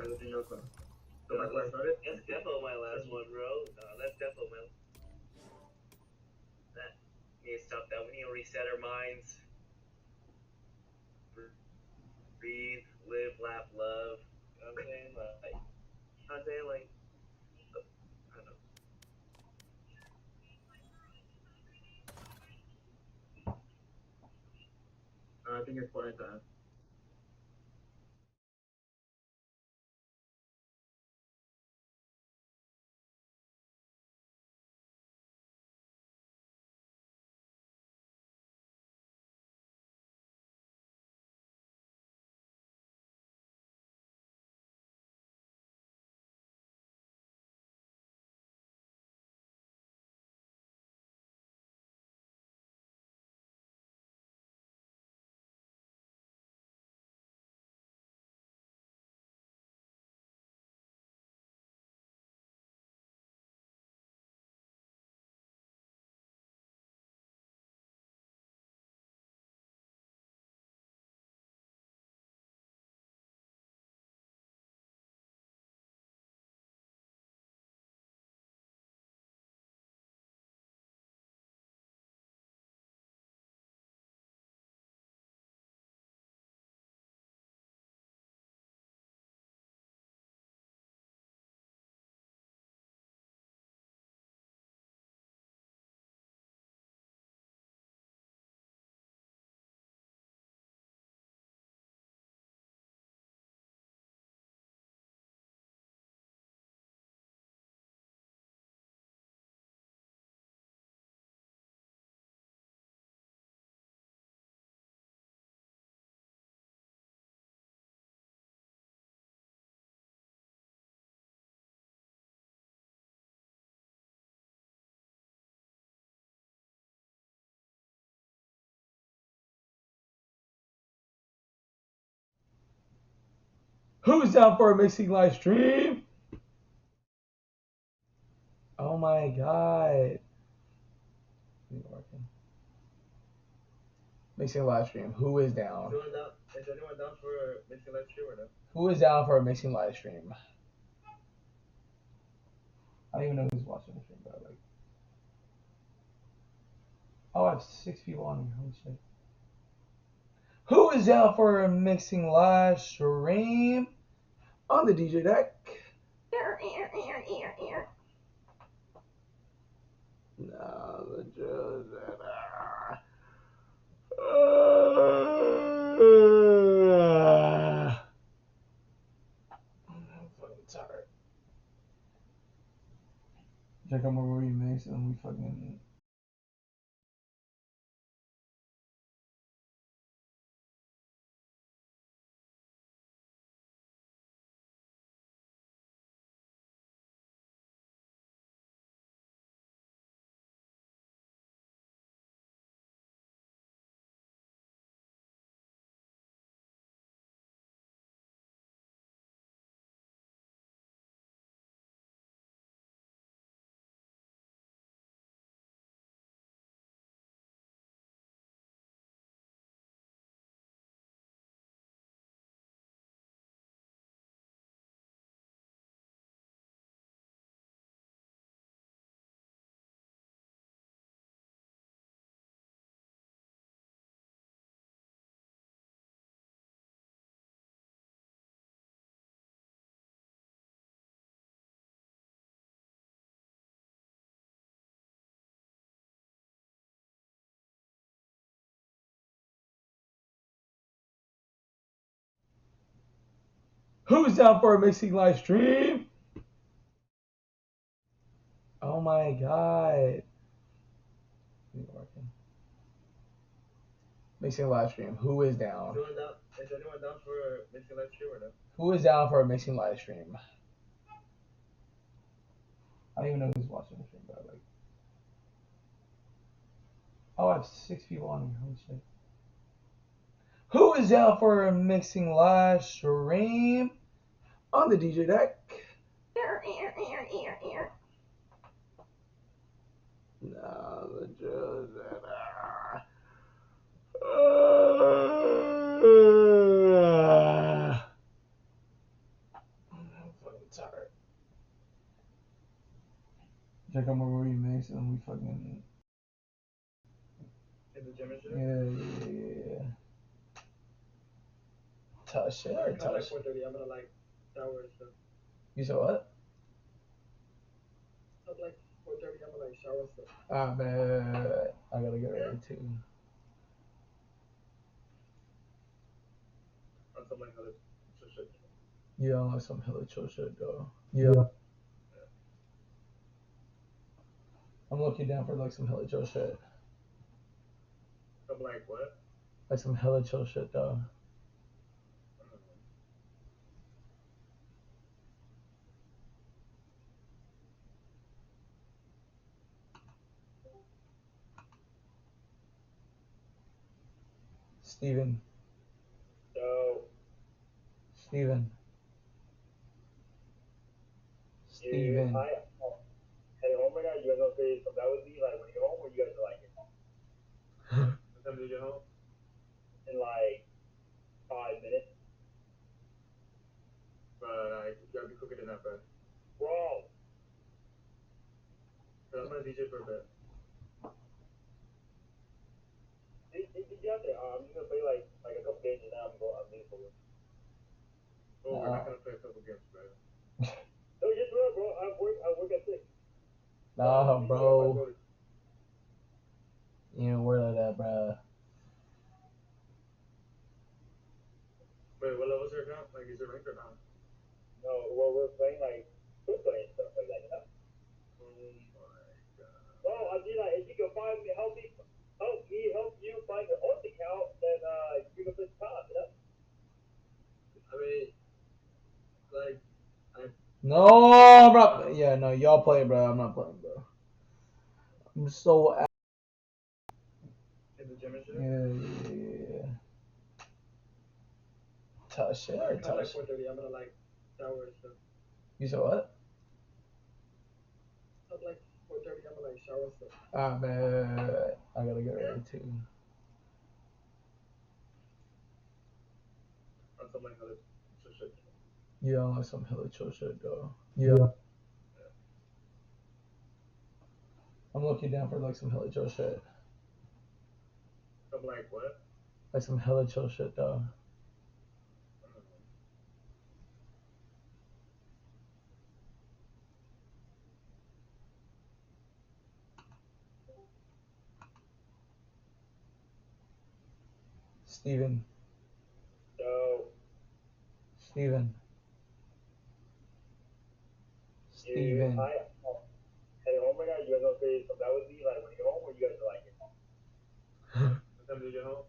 That's definitely my last one, bro. That's definitely my. That we need to stop that. We need to reset our minds. Breathe, live, laugh, love. You know what I'm saying? Like, I don't know. I think it's quite time. Who's down for a mixing live stream? Oh my god. Mixing live stream. Who is down? Is anyone down for a mixing live stream or no? Who is down for a mixing live stream? I don't even know who's watching the stream, but like. Oh, I have 6 people on here. Holy shit. Who is down for a mixing live stream on the DJ deck? No, the Joseph. I'm fucking tired. Check out my remix and we fucking. Who's down for a mixing live stream? Oh my god. Mixing live stream. Who is down? Is anyone down for a mixing live stream or no? Who is down for a mixing live stream? I don't even know who's watching the stream, but like. Oh, I have 6 people on here. Holy shit. Who is down for a mixing live stream on the DJ deck? No, the Joseph. I'm Yeah. Touch it or Kind of like touch? 4:30. I'm gonna like shower and stuff. You said what? Not like 4:30. I'm gonna like shower and stuff. Ah, man. I gotta get ready too. On some like other shit. Yeah, on like some hella chill shit though. Yeah. I'm looking down for like some hella chill shit. I'm like what? Like some hella chill shit though. Steven. So Steven. Steven. I heading home right now. You guys gonna say some that would be like when you get home, or you guys are like it? What time do you get home? In like 5 minutes. But you gotta be quicker than that, bro. Bro. So I'm gonna DJ for a bit. DJ out there. I'm just gonna play like a couple games and now I'm leaving for work. Oh, we're not gonna play a couple games, bro. No, just bro. I work at 6. Nah, bro. You ain't worry like that, bro. Wait, what level's your account? Like, is it ranked or not? No, well, we're playing like and stuff like that, you know? Oh my god. Well, I mean, like, if you can find me, help you find your own account, then you can put time, you know? I mean, like, No, bro. Yeah, no, y'all play, bro. I'm not playing, bro. I'm so. in the gym and shit. Yeah. Touch it or Kind of like touch? 4:30. I'm gonna like shower and stuff. You said what? Not like 4:30. I'm gonna like shower and stuff. Ah, man. I gotta get ready too. On some like other shit. Yeah, on like some hella chill shit though. Yeah. I'm looking down for like some hella chill shit. I'm like what? Like some hella chill shit though. Steven. So Steven. Steven. heading home right now. You guys gonna say some that would be like when you get home, or you guys are like it? What time do you get home?